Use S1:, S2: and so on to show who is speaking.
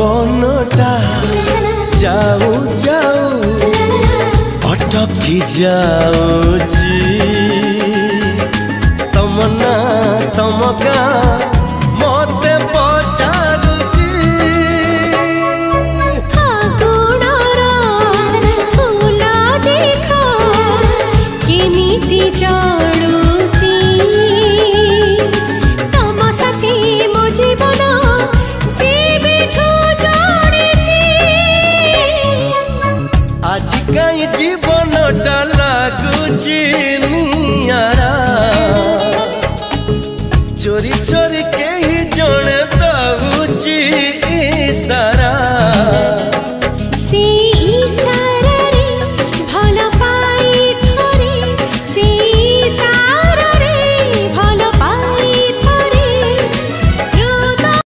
S1: पवनटा जाऊ जाऊ अटकी जाऊची तमना तमका मते पचारुची
S2: फागुणरा फूल देखा केमिति जाडुची तम साथी मो जीवन जीविठू जोड़ीची
S1: आज कहीं जीवनटा लागुची नियारा चोरी चोरी के ही जने दउची इशारा।